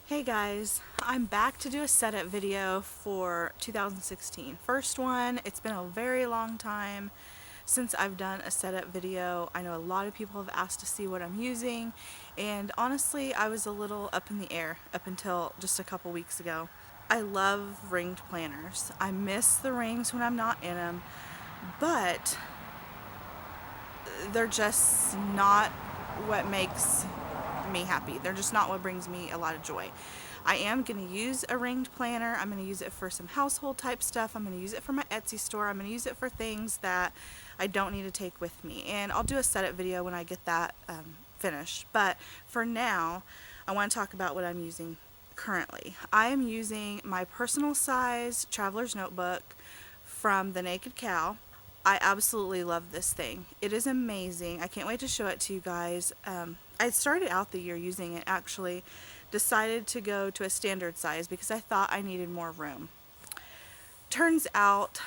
Hey guys, I'm back to do a setup video for 2016. First one. It's been a very long time since I've done a setup video. I know a lot of people have asked to see what I'm using, and honestly I was a little up in the air up until just a couple weeks ago. I love ringed planners. I miss the rings when I'm not in them, but they're just not what makes me happy. They're just not what brings me a lot of joy. I am going to use a ringed planner. I'm going to use it for some household type stuff. I'm going to use it for my Etsy store. I'm going to use it for things that I don't need to take with me. And I'll do a setup video when I get that finished. But for now, I want to talk about what I'm using currently. I am using my personal size traveler's notebook from the Naked Cow. I absolutely love this thing. It is amazing. I can't wait to show it to you guys. I started out the year using it actually. Decided to go to a standard size because I thought I needed more room. Turns out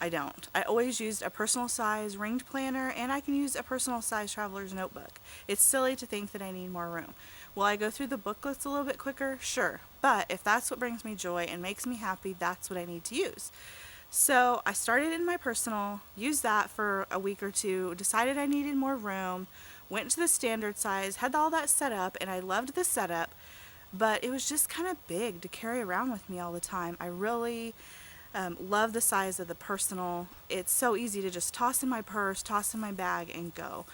I don't. I always used a personal size ringed planner, and I can use a personal size traveler's notebook. It's silly to think that I need more room. Will I go through the booklets a little bit quicker? Sure. But if that's what brings me joy and makes me happy, that's what I need to use. So I started in my personal, used that for a week or two, decided I needed more room, went to the standard size, had all that set up, and I loved the setup, but it was just kind of big to carry around with me all the time. I really love the size of the personal. It's so easy to just toss in my purse, toss in my bag, and go.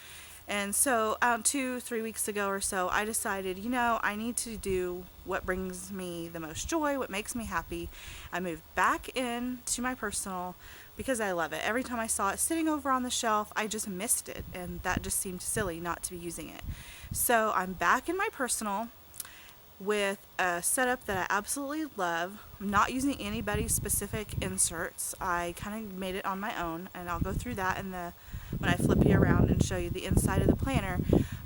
And so 2-3 weeks ago or so, I decided, I need to do what brings me the most joy, what makes me happy. I moved back into my personal because I love it. Every time I saw it sitting over on the shelf, I just missed it, and that just seemed silly not to be using it. So I'm back in my personal with a setup that I absolutely love. I'm not using anybody's specific inserts. I kind of made it on my own, and I'll go through that when I flip you around and show you the inside of the planner.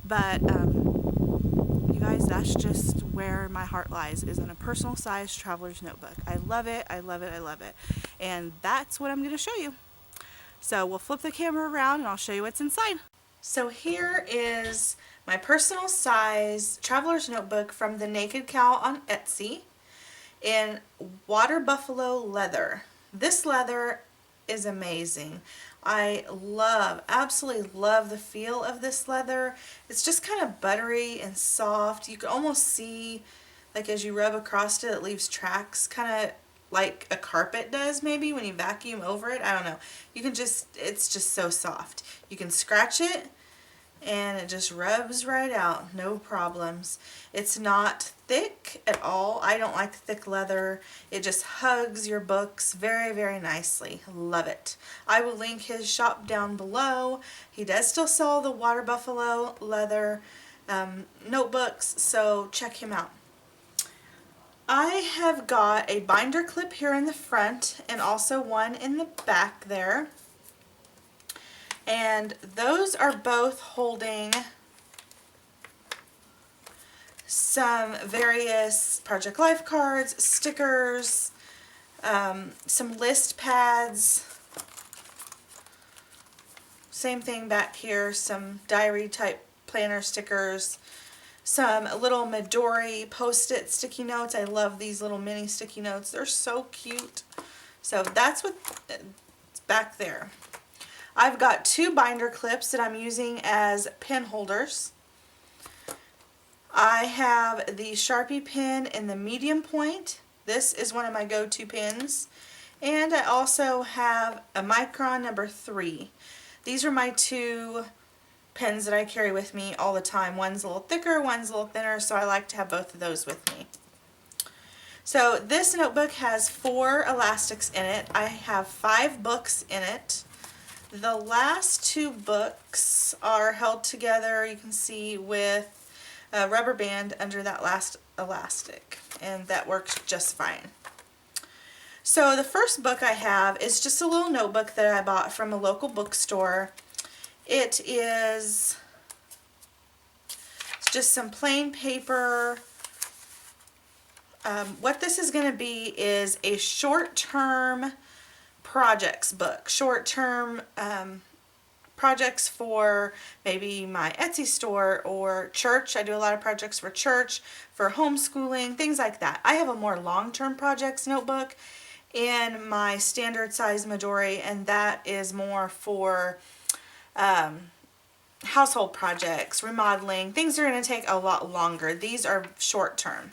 But you guys, that's just where my heart lies, is in a personal size traveler's notebook. I love it, I love it, I love it. And that's what I'm going to show you. So we'll flip the camera around and I'll show you what's inside. So here is my personal size traveler's notebook from the Naked Cow on Etsy in water buffalo leather. This leather is amazing. I absolutely love the feel of this leather. It's just kind of buttery and soft. You can almost see, like as you rub across it, it leaves tracks, kind of like a carpet does maybe when you vacuum over it. I don't know. It's just so soft. You can scratch it and it just rubs right out, no problems. It's not thick at all. I don't like thick leather. It just hugs your books very, very nicely. Love it. I will link his shop down below. He does still sell the water buffalo leather notebooks, so check him out. I have got a binder clip here in the front and also one in the back there. And those are both holding some various Project Life cards, stickers, some list pads. Same thing back here, some diary type planner stickers, some little Midori post-it sticky notes. I love these little mini sticky notes. They're so cute. So that's what's back there. I've got two binder clips that I'm using as pen holders. I have the Sharpie pen in the medium point. This is one of my go-to pens. And I also have a Micron number 3. These are my two pens that I carry with me all the time. One's a little thicker, one's a little thinner, so I like to have both of those with me. So this notebook has 4 elastics in it. I have 5 books in it. The last 2 books are held together, you can see, with a rubber band under that last elastic, and that works just fine. So the first book I have is just a little notebook that I bought from a local bookstore. It is just some plain paper. What this is going to be is a short-term projects book, short-term projects for maybe my Etsy store or church. I do a lot of projects for church, for homeschooling, things like that. I have a more long-term projects notebook in my standard size Midori, and that is more for household projects, remodeling, things are going to take a lot longer. These are short term.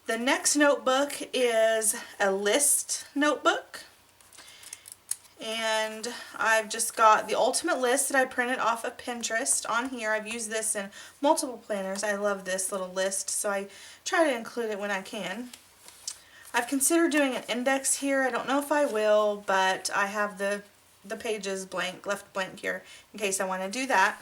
The next notebook is a list notebook. And I've just got the ultimate list that I printed off of Pinterest on here. I've used this in multiple planners. I love this little list, so I try to include it when I can. I've considered doing an index here. I don't know if I will, but I have the pages blank, left blank here in case I want to do that.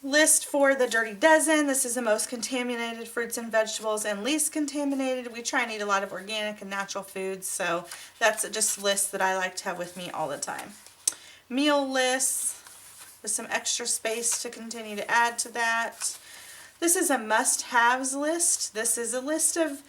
List for the Dirty Dozen. This is the most contaminated fruits and vegetables and least contaminated. We try and eat a lot of organic and natural foods, so that's just a list that I like to have with me all the time. Meal lists with some extra space to continue to add to that. This is a must-haves list. This is a list of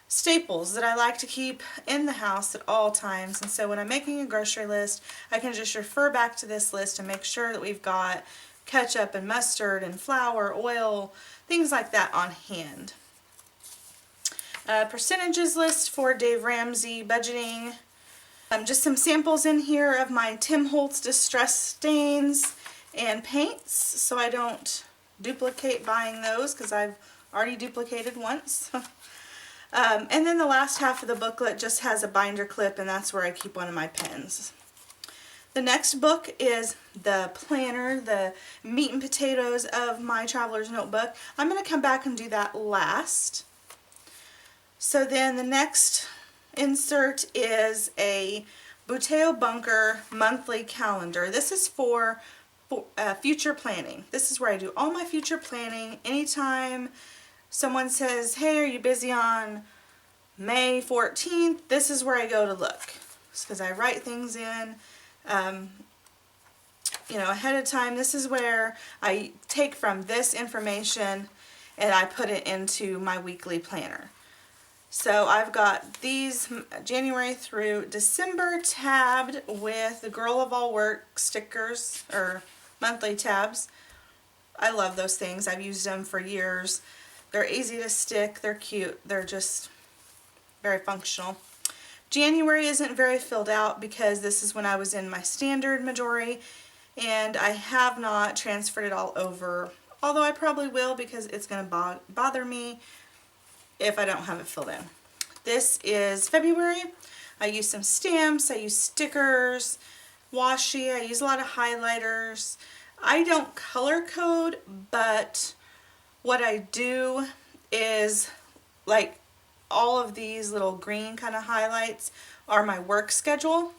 staples that I like to keep in the house at all times, and so when I'm making a grocery list, I can just refer back to this list and make sure that we've got ketchup and mustard and flour, oil, things like that on hand. Percentages list for Dave Ramsey budgeting. Just some samples in here of my Tim Holtz distress stains and paints, so I don't duplicate buying those because I've already duplicated once. And then the last half of the booklet just has a binder clip, and that's where I keep one of my pens. The next book is the planner, the meat and potatoes of my traveler's notebook. I'm going to come back and do that last. So then the next insert is a Buteo Bunker monthly calendar. This is for future planning. This is where I do all my future planning. Anytime someone says, hey, are you busy on May 14th? This is where I go to look. It's because I write things in ahead of time. This is where I take from this information and I put it into my weekly planner. So I've got these January through December tabbed with the Girl of All Work stickers or monthly tabs. I love those things. I've used them for years. They're easy to stick. They're cute. They're just very functional. January isn't very filled out because this is when I was in my standard Midori, and I have not transferred it all over, although I probably will because it's going to bother me if I don't have it filled in. This is February. I use some stamps, I use stickers, washi, I use a lot of highlighters. I don't color code, but what I do is, like, all of these little green kind of highlights are my work schedule.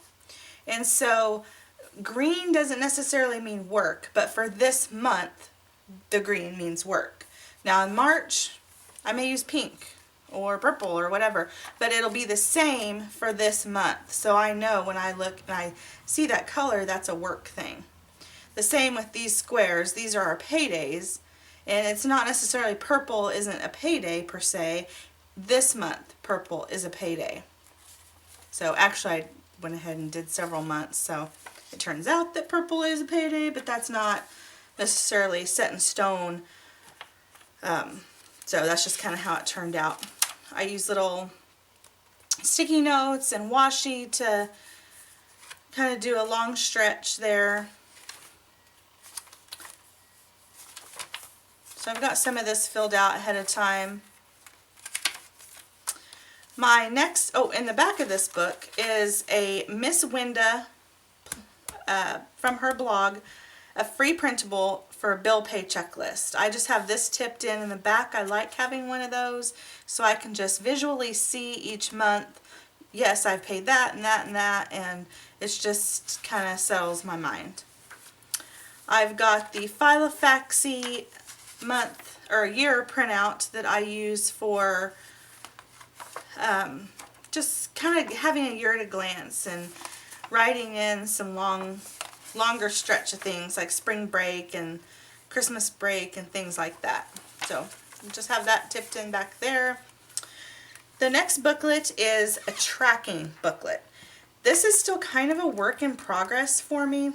And so green doesn't necessarily mean work, but for this month, the green means work. Now in March, I may use pink or purple or whatever, but it'll be the same for this month. So I know when I look and I see that color, that's a work thing. The same with these squares. These are our paydays, and it's not necessarily purple isn't a payday per se. This month, purple is a payday. So actually I went ahead and did several months, so it turns out that purple is a payday, but that's not necessarily set in stone. So that's just kind of how it turned out. I use little sticky notes and washi to kind of do a long stretch there. So I've got some of this filled out ahead of time. My next, in the back of this book is a MsWenduhh from her blog, a free printable for a bill pay checklist. I just have this tipped in the back. I like having one of those so I can just visually see each month, yes, I've paid that and that and that, and it's just kind of settles my mind. I've got the Philofaxy month or year printout that I use for just kind of having a year at a glance and writing in some longer stretch of things like spring break and Christmas break and things like that. So just have that tipped in back there. The next booklet is a tracking booklet. This is still kind of a work in progress for me.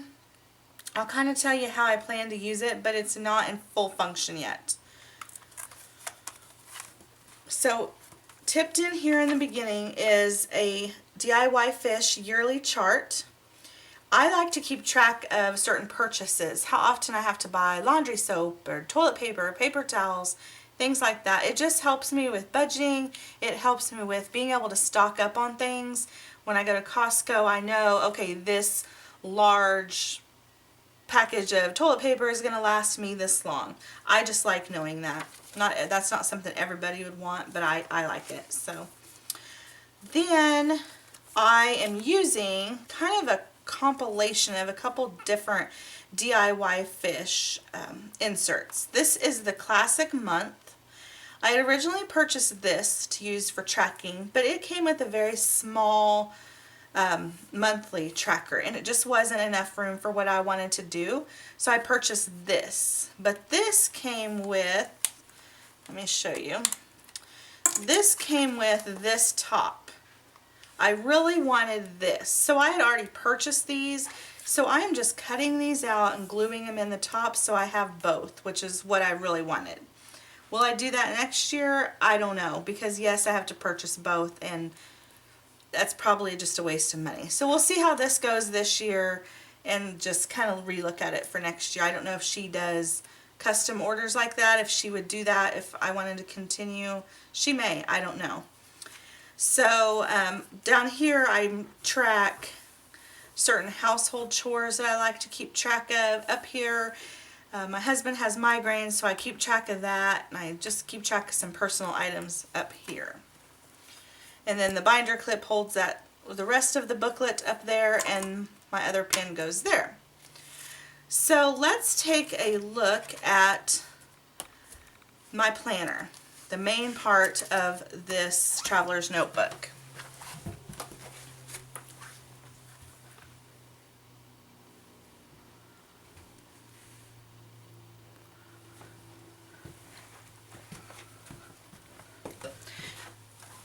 I'll kind of tell you how I plan to use it, but it's not in full function yet. So tipped in here in the beginning is a DIY fish yearly chart. I like to keep track of certain purchases, how often I have to buy laundry soap or toilet paper, paper towels, things like that. It just helps me with budgeting. It helps me with being able to stock up on things. When I go to Costco, I know, okay, this large package of toilet paper is going to last me this long. I just like knowing that. That's not something everybody would want, but I like it. So then I am using kind of a compilation of a couple different DIY fish inserts. This is the classic month. I had originally purchased this to use for tracking, but it came with a very small monthly tracker, and it just wasn't enough room for what I wanted to do, so I purchased this. But this came with, let me show you, this came with this top. I really wanted this, so I had already purchased these, so I am just cutting these out and gluing them in the top so I have both, which is what I really wanted. Will I do that next year? I don't know, because yes, I have to purchase both, and that's probably just a waste of money. So we'll see how this goes this year and just kind of relook at it for next year. I don't know if she does custom orders like that, if she would do that if I wanted to continue. She may, I don't know. So down here I track certain household chores that I like to keep track of. Up here, my husband has migraines, so I keep track of that, and I just keep track of some personal items up here. And then the binder clip holds that, the rest of the booklet up there, and my other pen goes there. So let's take a look at my planner, the main part of this traveler's notebook.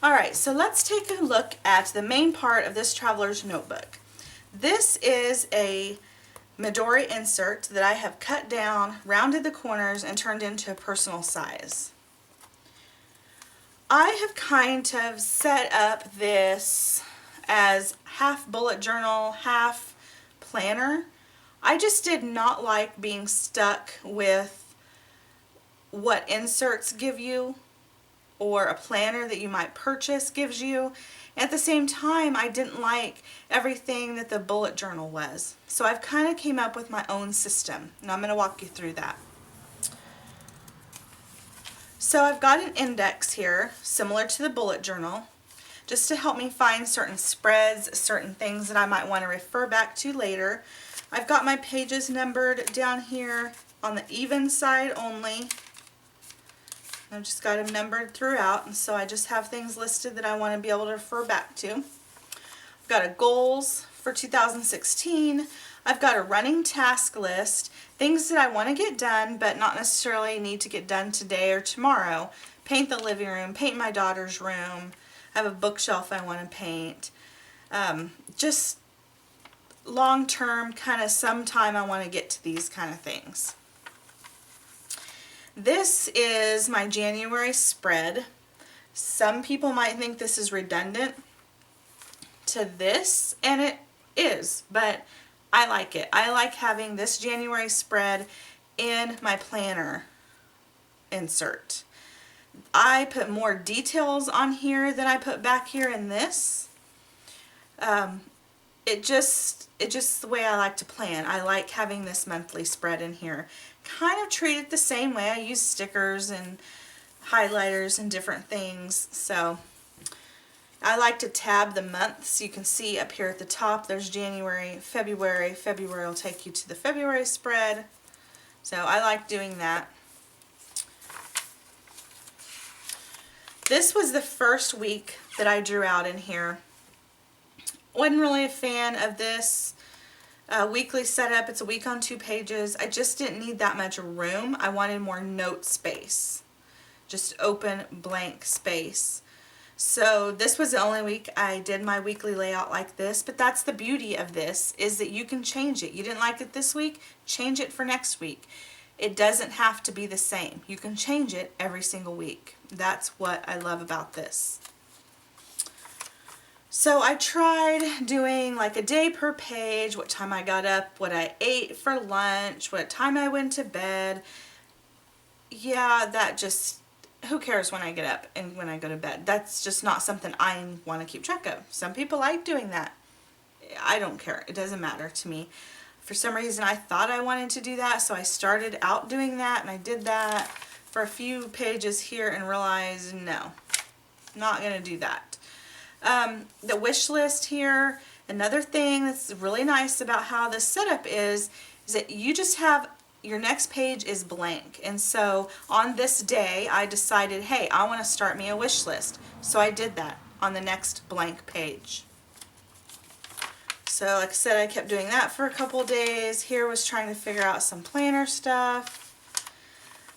Alright, so let's take a look at the main part of this traveler's notebook. This is a Midori insert that I have cut down, rounded the corners, and turned into a personal size. I have kind of set up this as half bullet journal, half planner. I just did not like being stuck with what inserts give you or a planner that you might purchase gives you. At the same time, I didn't like everything that the bullet journal was. So I've kind of came up with my own system, and I'm going to walk you through that. So I've got an index here, similar to the bullet journal, just to help me find certain spreads, certain things that I might want to refer back to later. I've got my pages numbered down here on the even side only. I've just got them numbered throughout, and so I just have things listed that I want to be able to refer back to. I've got a goals for 2016. I've got a running task list, things that I want to get done but not necessarily need to get done today or tomorrow. Paint the living room, paint my daughter's room. I have a bookshelf I want to paint. Just long term, kind of sometime I want to get to these kind of things. This is my January spread. Some people might think this is redundant to this, and it is, but I like it. I like having this January spread in my planner insert. I put more details on here than I put back here in this. It's just the way I like to plan. I like having this monthly spread in here. Kind of treat it the same way. I use stickers and highlighters and different things. So I like to tab the months. You can see up here at the top there's January, February. February will take you to the February spread. So I like doing that. This was the first week that I drew out in here. Wasn't really a fan of this weekly setup. It's a week on 2 pages. I just didn't need that much room. I wanted more note space. Just open blank space. So this was the only week I did my weekly layout like this, but that's the beauty of this, is that you can change it. You didn't like it this week, change it for next week. It doesn't have to be the same. You can change it every single week. That's what I love about this. So I tried doing like a day per page, what time I got up, what I ate for lunch, what time I went to bed. Yeah, that just, who cares when I get up and when I go to bed? That's just not something I want to keep track of. Some people like doing that. I don't care. It doesn't matter to me. For some reason I thought I wanted to do that, so I started out doing that, and I did that for a few pages here and realized, no, not going to do that. The wish list here, another thing that's really nice about how this setup is that you just have, your next page is blank. And so on this day I decided, hey, I want to start me a wish list. So I did that on the next blank page. So like I said, I kept doing that for a couple days. Here was trying to figure out some planner stuff.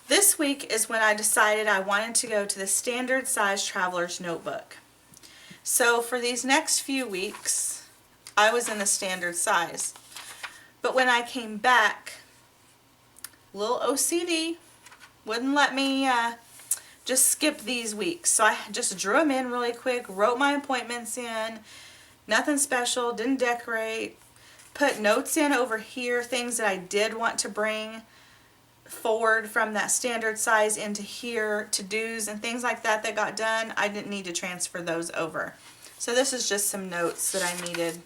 This week is when I decided I wanted to go to the standard size traveler's notebook. So for these next few weeks, I was in the standard size. But when I came back, little OCD wouldn't let me just skip these weeks. So I just drew them in really quick, wrote my appointments in, nothing special, didn't decorate, put notes in over here, things that I did want to bring forward from that standard size into here, to-dos and things like that that got done. I didn't need to transfer those over. So this is just some notes that I needed.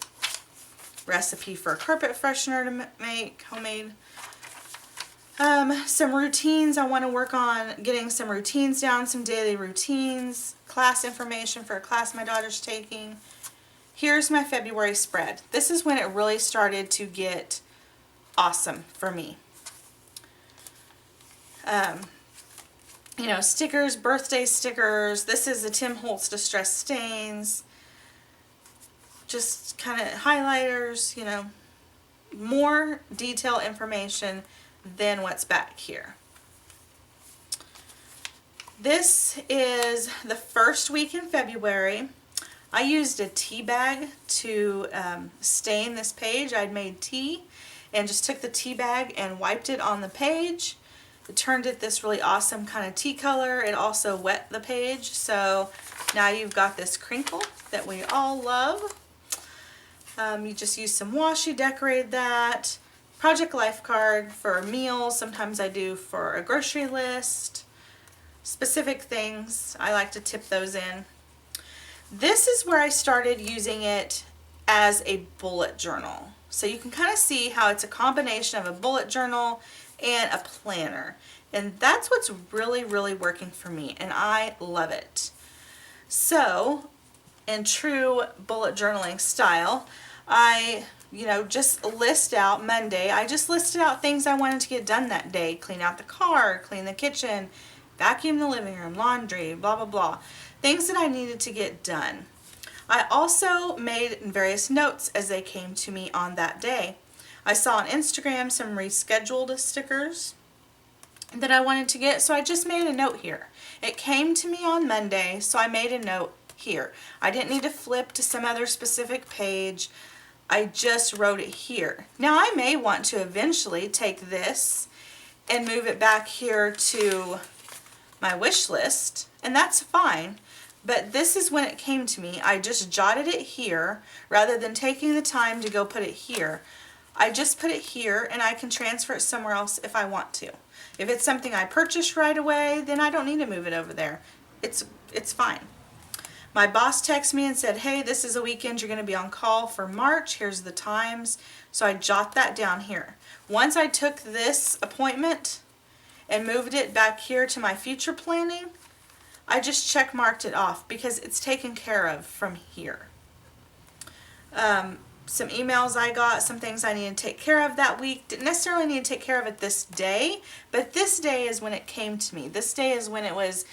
Recipe for a carpet freshener to make, homemade. Some routines I want to work on, getting some routines down, some daily routines, class information for a class my daughter's taking. Here's my February spread. This is when it really started to get awesome for me. You know, stickers, birthday stickers. This is the Tim Holtz Distress Stains. Just kind of highlighters, you know, more detailed information than what's back here. This is the first week in February. I used a tea bag to stain this page. I'd made tea and just took the tea bag and wiped it on the page. It turned it this really awesome kind of tea color. It also wet the page, so now you've got this crinkle that we all love. You just use some washi, decorate that. Project Life card for meals. Sometimes I do for a grocery list. Specific things, I like to tip those in. This is where I started using it as a bullet journal. So you can kind of see how it's a combination of a bullet journal and a planner. And that's what's really, really working for me, and I love it. So, in true bullet journaling style, I just list out Monday. I just listed out things I wanted to get done that day. Clean out the car, clean the kitchen, vacuum the living room, laundry, blah, blah, blah. Things that I needed to get done. I also made various notes as they came to me on that day. I saw on Instagram some rescheduled stickers that I wanted to get, so I just made a note here. It came to me on Monday, so I made a note here. I didn't need to flip to some other specific page. I just wrote it here. Now I may want to eventually take this and move it back here to my wish list, and that's fine. But this is when it came to me. I just jotted it here rather than taking the time to go put it here. I just put it here, and I can transfer it somewhere else if I want to. If it's something I purchased right away, then I don't need to move it over there. It's fine. My boss texted me and said, hey, this is a weekend you're going to be on call for March. Here's the times. So I jot that down here. Once I took this appointment and moved it back here to my future planning, I just check marked it off because it's taken care of from here. Some emails I got, some things I need to take care of that week. Didn't necessarily need to take care of it this day, but this day is when it came to me. This day is when it was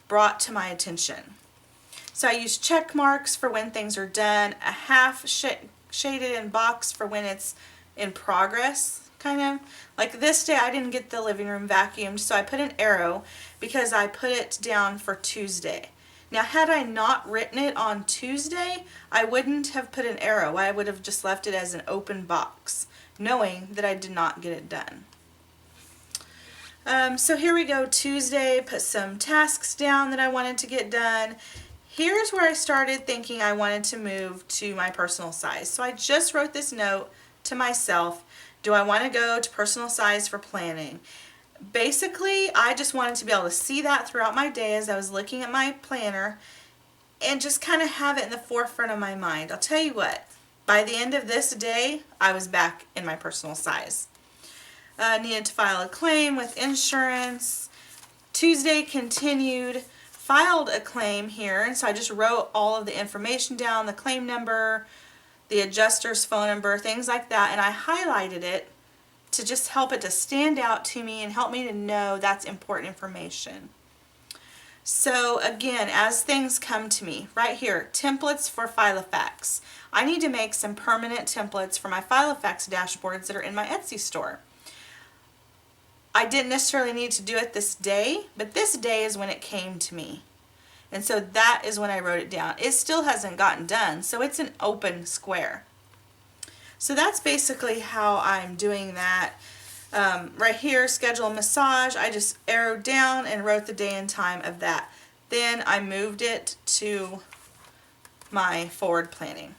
brought to my attention. So I use check marks for when things are done, a half shaded in box for when it's in progress, kind of. Like this day I didn't get the living room vacuumed, so I put an arrow because I put it down for Tuesday. Now, had I not written it on Tuesday, I wouldn't have put an arrow. I would have just left it as an open box, knowing that I did not get it done. So here we go, Tuesday, put some tasks down that I wanted to get done. Here's where I started thinking I wanted to move to my personal size. So I just wrote this note to myself. Do I want to go to personal size for planning? Basically, I just wanted to be able to see that throughout my day as I was looking at my planner and just kind of have it in the forefront of my mind. I'll tell you what, by the end of this day, I was back in my personal size. Needed to file a claim with insurance. Tuesday continued, filed a claim here, and so I just wrote all of the information down, the claim number, the adjuster's phone number, things like that, and I highlighted it to just help it to stand out to me and help me to know that's important information. So again, as things come to me, right here, templates for Philofax. I need to make some permanent templates for my Philofax dashboards that are in my Etsy store. I didn't necessarily need to do it this day, but this day is when it came to me. And so that is when I wrote it down. It still hasn't gotten done, so it's an open square. So that's basically how I'm doing that. Right here, schedule a massage. I just arrowed down and wrote the day and time of that. Then I moved it to my forward planning.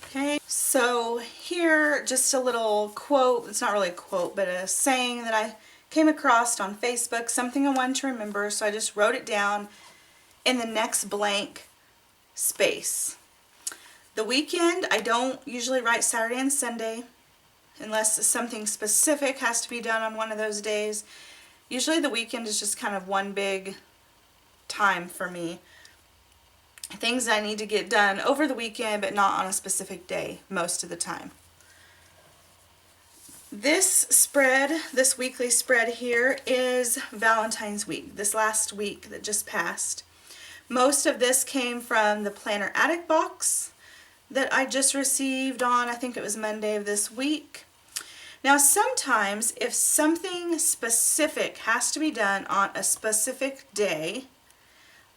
Okay, so here, just a little quote. It's not really a quote, but a saying that I came across on Facebook, something I wanted to remember, so I just wrote it down in the next blank space. The weekend, I don't usually write Saturday and Sunday unless something specific has to be done on one of those days. Usually the weekend is just kind of one big time for me. Things I need to get done over the weekend, but not on a specific day most of the time. This spread, this weekly spread here, is Valentine's week, this last week that just passed. Most of this came from the Planner Attic box that I just received on, I think it was Monday of this week. Now sometimes if something specific has to be done on a specific day,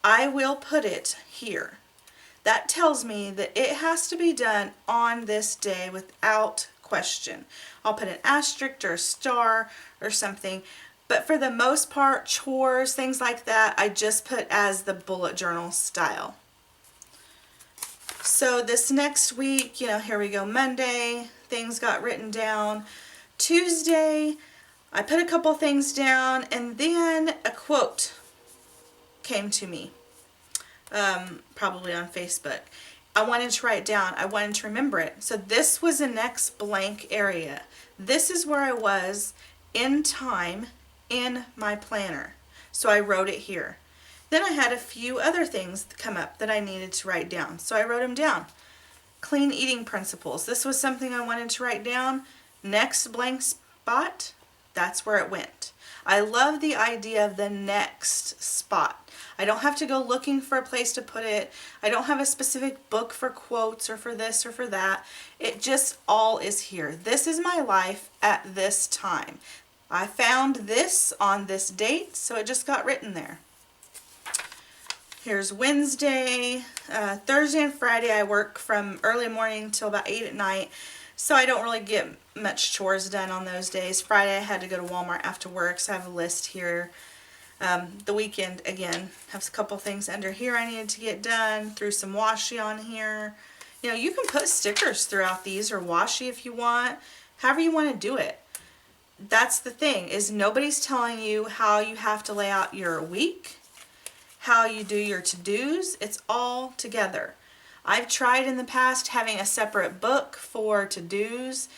I will put it here. That tells me that it has to be done on this day without question. I'll put an asterisk or a star or something, but for the most part, chores, things like that, I just put as the bullet journal style. So this next week, here we go, Monday, things got written down. Tuesday, I put a couple things down, and then a quote came to me, probably on Facebook. I wanted to write it down. I wanted to remember it. So this was the next blank area. This is where I was in time in my planner. So I wrote it here. Then I had a few other things come up that I needed to write down. So I wrote them down. Clean eating principles. This was something I wanted to write down. Next blank spot, that's where it went. I love the idea of the next spot. I don't have to go looking for a place to put it. I don't have a specific book for quotes or for this or for that. It just all is here. This is my life at this time. I found this on this date, so it just got written there. Here's Wednesday. Thursday and Friday I work from early morning till about 8 at night, so I don't really get much chores done on those days. Friday I had to go to Walmart after work, so I have a list here. The weekend, again, have a couple things under here I needed to get done. Threw some washi on here. You can put stickers throughout these or washi if you want, however you want to do it. That's the thing, is nobody's telling you how you have to lay out your week, how you do your to-dos. It's all together. I've tried in the past having a separate book for to-dos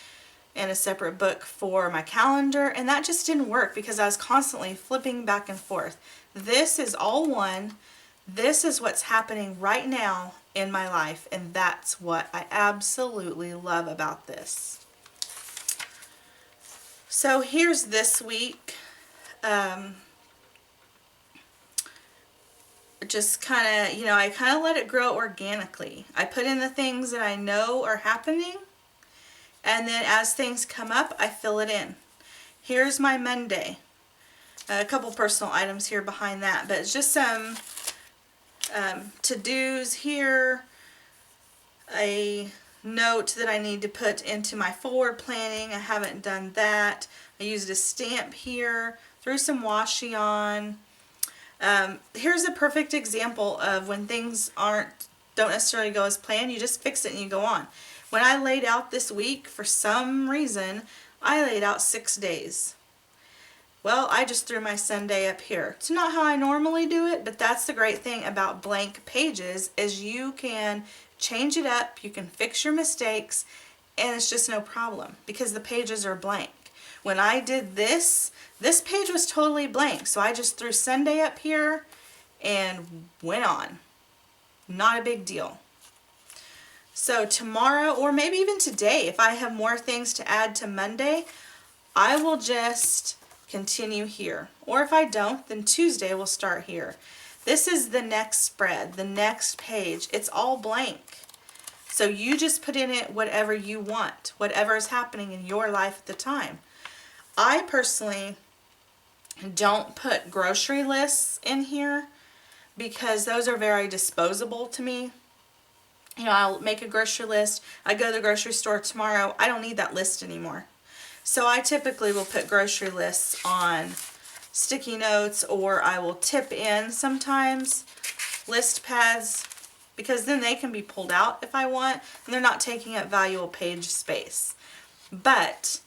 and a separate book for my calendar, and that just didn't work because I was constantly flipping back and forth. This is all one. This is what's happening right now in my life, and that's what I absolutely love about this. So here's this week. Just kind of, I kind of let it grow organically. I put in the things that I know are happening, and then as things come up, I fill it in. Here's my Monday. a couple personal items here behind that, but it's just some to-dos here, a note that I need to put into my forward planning. I haven't done that. I used a stamp here, threw some washi on. Here's a perfect example of when things don't necessarily go as planned. You just fix it and you go on. When I laid out this week, for some reason, I laid out 6 days. Well, I just threw my Sunday up here. It's not how I normally do it, but that's the great thing about blank pages is you can change it up, you can fix your mistakes, and it's just no problem because the pages are blank. When I did this page was totally blank, so I just threw Sunday up here and went on. Not a big deal. So tomorrow, or maybe even today, if I have more things to add to Monday, I will just continue here. Or if I don't, then Tuesday we'll start here. This is the next spread, the next page. It's all blank. So you just put in it whatever you want, whatever is happening in your life at the time. I personally don't put grocery lists in here because those are very disposable to me. You know, I'll make a grocery list. I go to the grocery store tomorrow. I don't need that list anymore. So I typically will put grocery lists on sticky notes, or I will tip in sometimes list pads because then they can be pulled out if I want and they're not taking up valuable page space. But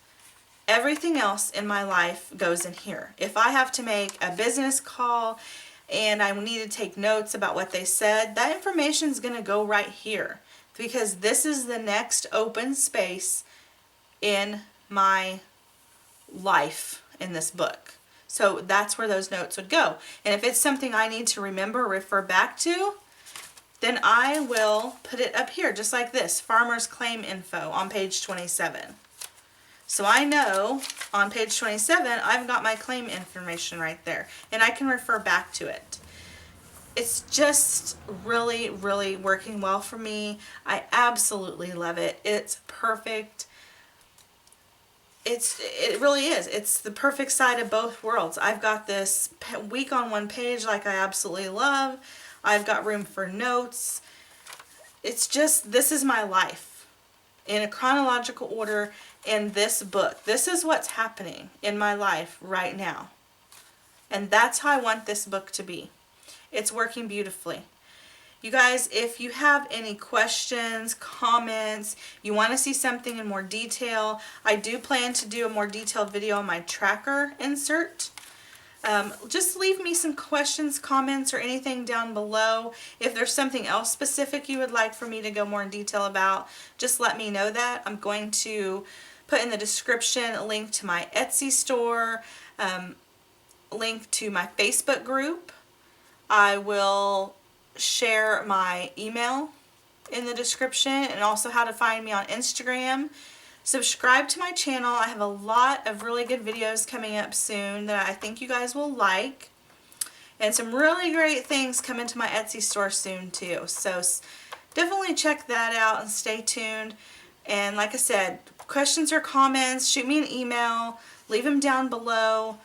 everything else in my life goes in here. If I have to make a business call and I need to take notes about what they said, that information is going to go right here because this is the next open space in my life in this book. So that's where those notes would go. And if it's something I need to remember or refer back to, then I will put it up here just like this, Farmer's Claim Info on page 27. So I know on page 27 I've got my claim information right there and I can refer back to it. It's just really, really working well for me. I absolutely love it. It's perfect. It really is. It's the perfect side of both worlds. I've got this week on one page like I absolutely love. I've got room for notes. It's just, this is my life in a chronological order in this book. This is what's happening in my life right now. And that's how I want this book to be. It's working beautifully. You guys, if you have any questions, comments, you want to see something in more detail, I do plan to do a more detailed video on my tracker insert. Just leave me some questions, comments, or anything down below. If there's something else specific you would like for me to go more in detail about, just let me know that. I'm going to put in the description a link to my Etsy store, link to my Facebook group. I will share my email in the description and also how to find me on Instagram. Subscribe to my channel. I have a lot of really good videos coming up soon that I think you guys will like. And some really great things coming to my Etsy store soon too. So definitely check that out and stay tuned. And like I said, questions or comments, shoot me an email. Leave them down below.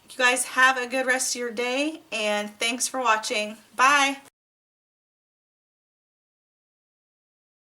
You guys have a good rest of your day, and thanks for watching. Bye!